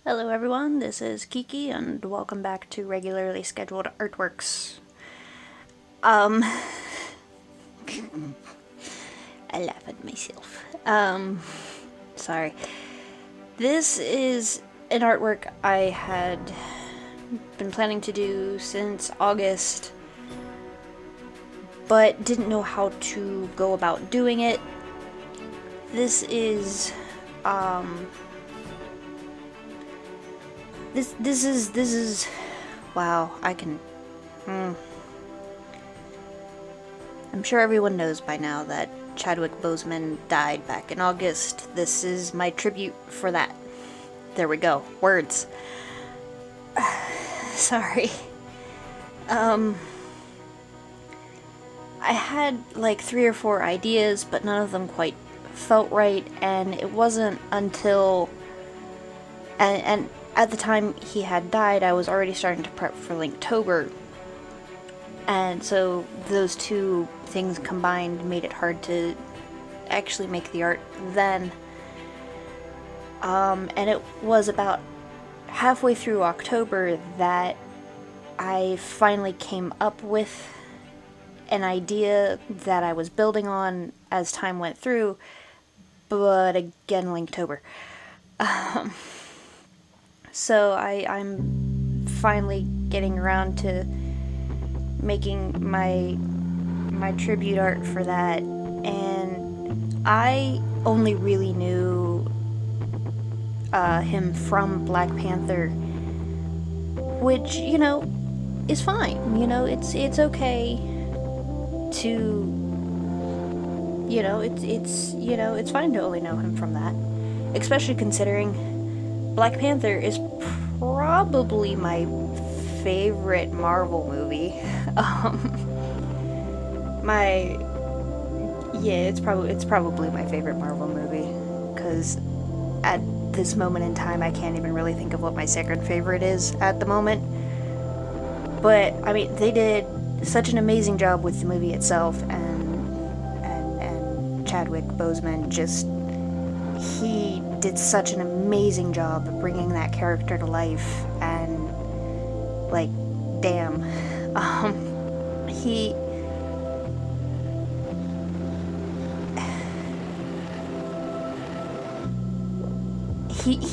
Hello everyone, this is Kiki and welcome back to regularly scheduled artworks. I laugh at myself. Sorry. This is an artwork I had been planning to do since August, but didn't know how to go about doing it. This is, This is, wow, I'm sure everyone knows by now that Chadwick Boseman died back in August. This is my tribute for that. There we go. Words. Sorry. I had like 3 or 4 ideas, but none of them quite felt right, and it wasn't until... And at the time he had died, I was already starting to prep for Linktober. And so those two things combined made it hard to actually make the art then. And it was about halfway through October that I finally came up with an idea that I was building on as time went through, but again, Linktober. So I'm finally getting around to making my tribute art for that, and I only really knew him from Black Panther, which, you know, is fine. You know, it's okay to, you know, it's fine to only know him from that, especially considering Black Panther is probably my favorite Marvel movie. It's probably my favorite Marvel movie, because at this moment in time I can't even really think of what my second favorite is at the moment. But I mean, they did such an amazing job with the movie itself, and Chadwick Boseman he did such an amazing job of bringing that character to life, and like, damn, he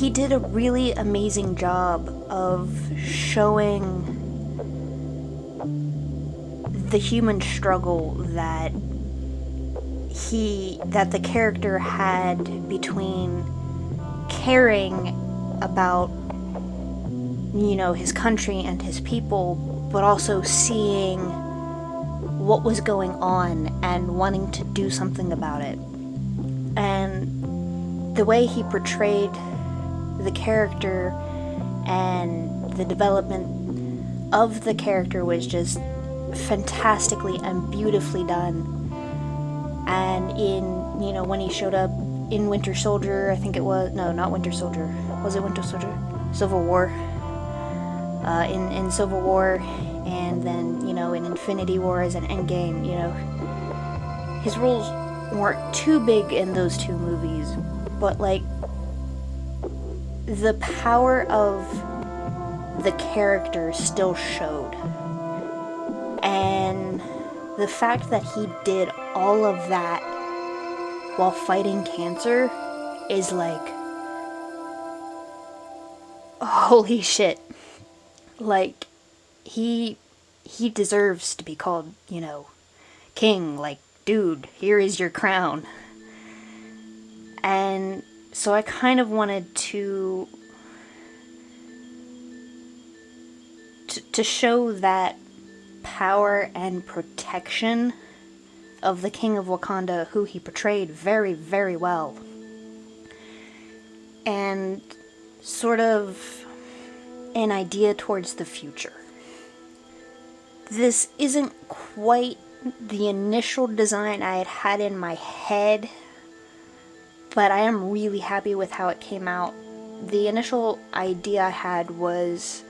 did a really amazing job of showing the human struggle that the character had between caring about, you know, his country and his people, but also seeing what was going on and wanting to do something about it. And the way he portrayed the character and the development of the character was just fantastically and beautifully done. And you know, when he showed up in Winter Soldier, I think it was, no, not Winter Soldier, was it Winter Soldier? Civil War. In Civil War, and then, you know, in Infinity War as an Endgame, you know, his roles weren't too big in those 2 movies, but like, the power of the character still showed. And the fact that he did all of that while fighting cancer is like, holy shit. Like, he deserves to be called, you know, king. Like, dude, here is your crown. And so I kind of wanted to show that power and protection of the King of Wakanda, who he portrayed very, very well. And sort of an idea towards the future. This isn't quite the initial design I had in my head, but I am really happy with how it came out. The initial idea I had was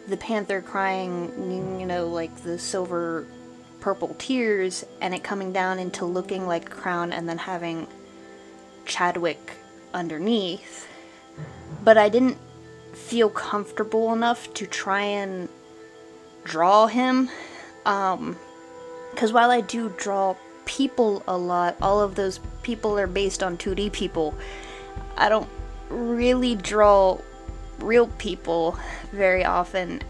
the Panther crying, you know, like the silver purple tears, and it coming down into looking like a crown, and then having Chadwick underneath. But I didn't feel comfortable enough to try and draw him. Because while I do draw people a lot, all of those people are based on 2D people. I don't really draw real people very often,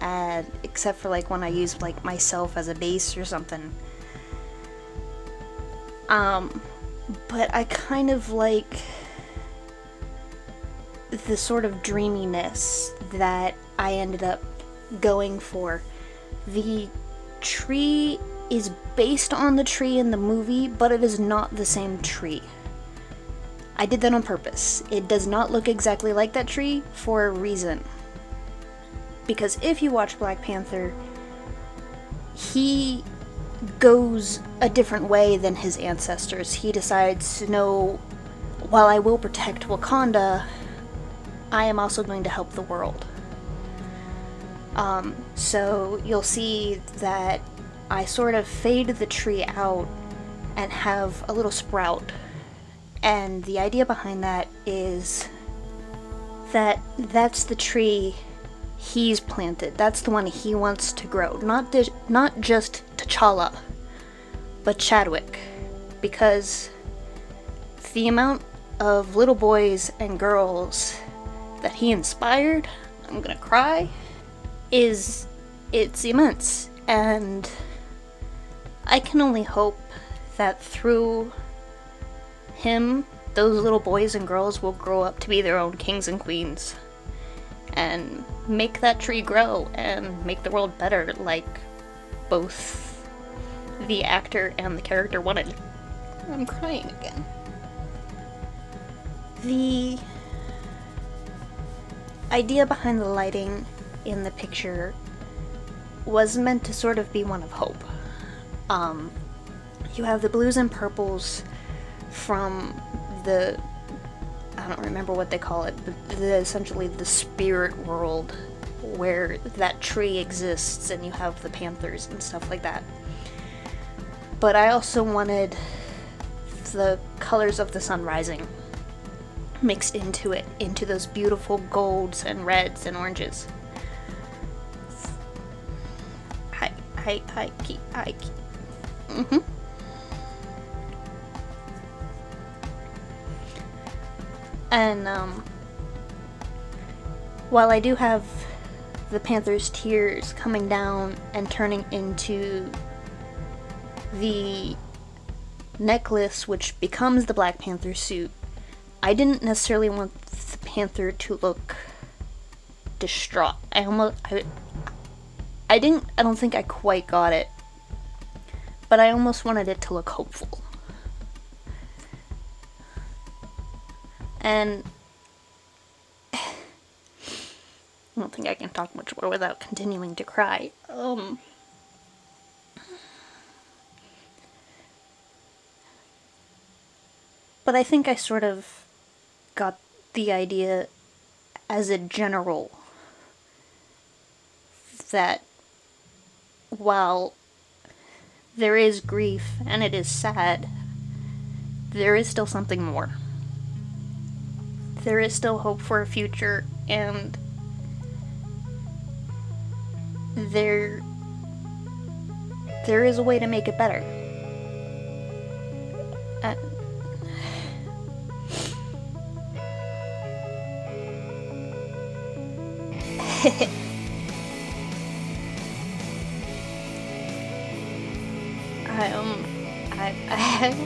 except for like when I use like myself as a base or something. But I kind of like the sort of dreaminess that I ended up going for. The tree is based on the tree in the movie, but it is not the same tree. I did that on purpose. It does not look exactly like that tree for a reason. Because if you watch Black Panther, he goes a different way than his ancestors. He decides, no, while I will protect Wakanda, I am also going to help the world. So you'll see that I sort of fade the tree out and have a little sprout. And the idea behind that is that that's the tree he's planted. That's the one he wants to grow. Not just T'Challa, but Chadwick. Because the amount of little boys and girls that he inspired, I'm gonna cry, it's immense. And I can only hope that through him, those little boys and girls will grow up to be their own kings and queens and make that tree grow and make the world better, like both the actor and the character wanted. I'm crying again. The idea behind the lighting in the picture was meant to sort of be one of hope. You have the blues and purples from I don't remember what they call it, but essentially the spirit world where that tree exists, and you have the panthers and stuff like that. But I also wanted the colors of the sun rising mixed into it, into those beautiful golds and reds and oranges. Mm-hmm. And while I do have the Panther's tears coming down and turning into the necklace which becomes the Black Panther suit, I didn't necessarily want the Panther to look distraught. I don't think I quite got it, but I almost wanted it to look hopeful. And I don't think I can talk much more without continuing to cry. But I think I sort of got the idea as a general that while there is grief and it is sad, there is still something more. There is still hope for a future, and there is a way to make it better.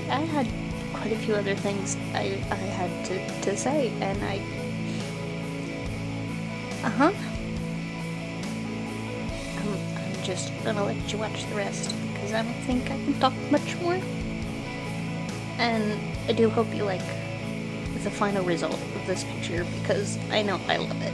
I had quite a few other things I had to say, and I'm just gonna let you watch the rest, because I don't think I can talk much more. And I do hope you like the final result of this picture, because I know I love it.